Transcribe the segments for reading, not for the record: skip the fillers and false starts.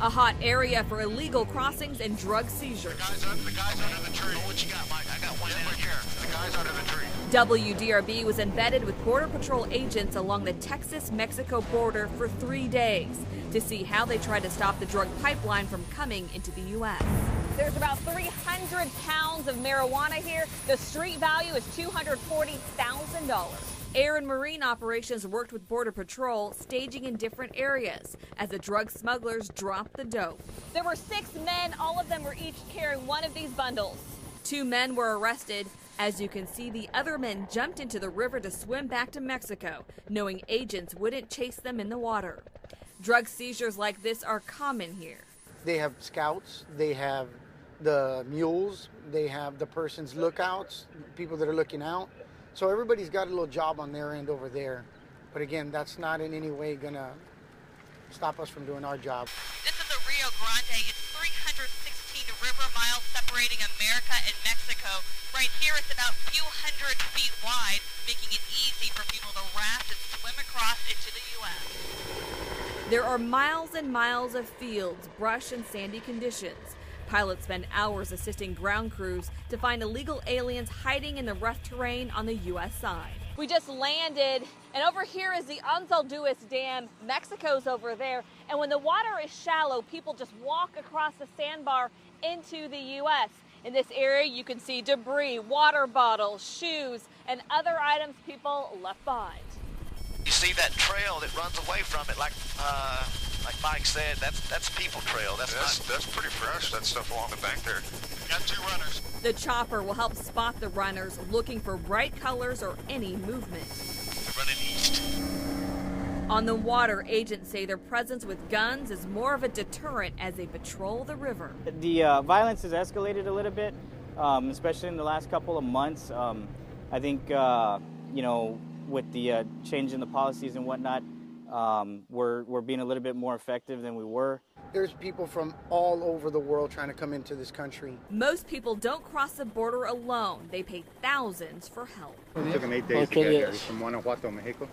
A hot area for illegal crossings and drug seizures. The guy's under the tree. What you got, Mike? I got one in here. The guy's under the tree. WDRB was embedded with Border Patrol agents along the Texas-Mexico border for 3 days to see how they tried to stop the drug pipeline from coming into the U.S. There's about 300 pounds of marijuana here. The street value is $240,000. Air and marine operations worked with Border Patrol, staging in different areas as the drug smugglers dropped the dope. There were 6 men. All of them were each carrying one of these bundles. 2 men were arrested. As you can see, the other men jumped into the river to swim back to Mexico, knowing agents wouldn't chase them in the water. Drug seizures like this are common here. They have scouts, they have the mules, they have the person's lookouts, people that are looking out. So everybody's got a little job on their end over there. But again, that's not in any way gonna stop us from doing our job. This is the Rio Grande. It's 316 river miles separating America and Mexico. Right here it's about a few hundred feet wide, making it easy for people to raft and swim across into the U.S. There are miles and miles of fields, brush, and sandy conditions. Pilots spend hours assisting ground crews to find illegal aliens hiding in the rough terrain on the U.S. side. We just landed, and over here is the Anzalduas Dam. Mexico's over there, and when the water is shallow, people just walk across the sandbar into the U.S. In this area, you can see debris, water bottles, shoes, and other items people left behind. You see that trail that runs away from it, like Mike said, that's people trail. That's pretty fresh, that stuff along the bank there. Got 2 runners. The chopper will help spot the runners looking for bright colors or any movement. Running east. On the water, agents say their presence with guns is more of a deterrent as they patrol the river. The violence has escalated a little bit, especially in the last couple of months. I think, you know, with the change in the policies and whatnot, we're being a little bit more effective than we were. There's people from all over the world trying to come into this country. Most people don't cross the border alone. They pay thousands for help. It took them 8 days to get here from Guanajuato, Mexico.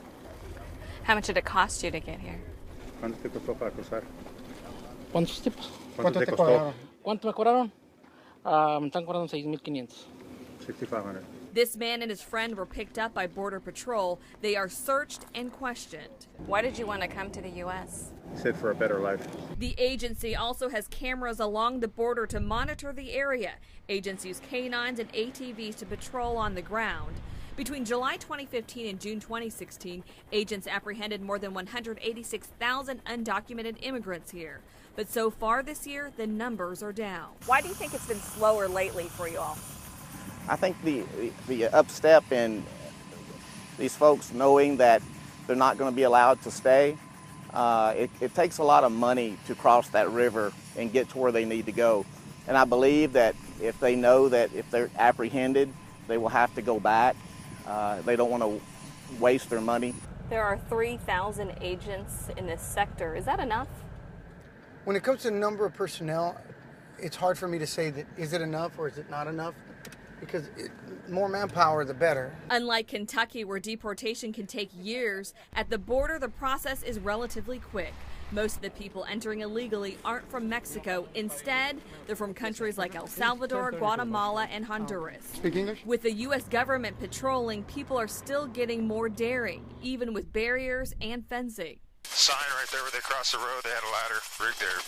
How much did it cost you to get here? ¿Cuánto te costó para cruzar? ¿Cuántos tipos? ¿Cuánto te costó? ¿Cuánto me cobraron? Me están cobrando 6,500. 6,500. This man and his friend were picked up by Border Patrol. They are searched and questioned. Why did you want to come to the U.S.? He said for a better life. The agency also has cameras along the border to monitor the area. Agents use canines and ATVs to patrol on the ground. Between July 2015 and June 2016, agents apprehended more than 186,000 undocumented immigrants here. But so far this year, the numbers are down. Why do you think it's been slower lately for you all? I think the upstep in these folks knowing that they're not going to be allowed to stay, it takes a lot of money to cross that river and get to where they need to go. And I believe that if they know that if they're apprehended, they will have to go back. They don't want to waste their money. There are 3,000 agents in this sector. Is that enough? When it comes to the number of personnel, it's hard for me to say that is it enough or is it not enough, because more manpower, the better. Unlike Kentucky, where deportation can take years, at the border the process is relatively quick. Most of the people entering illegally aren't from Mexico. Instead, they're from countries like El Salvador, Guatemala, and Honduras. Speak English? With the U.S. government patrolling, people are still getting more daring, even with barriers and fencing. Sign right there where they cross the road. They had a ladder rigged there.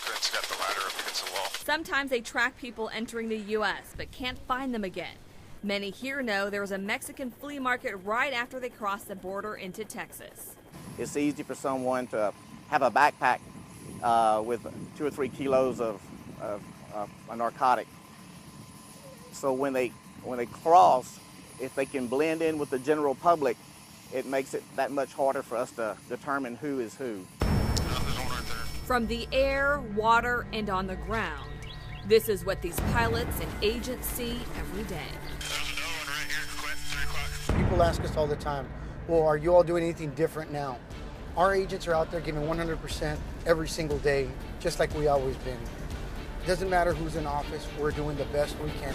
Clint's got the ladder up against the wall. Sometimes they track people entering the U.S., but can't find them again. Many here know there was a Mexican flea market right after they crossed the border into Texas. It's easy for someone to have a backpack with 2 or 3 kilos of a narcotic. So when they cross, if they can blend in with the general public, it makes it that much harder for us to determine who is who. From the air, water, and on the ground, this is what these pilots and agents see every day. People ask us all the time, well, are you all doing anything different now? Our agents are out there giving 100% every single day, just like we always been. It doesn't matter who's in office, we're doing the best we can.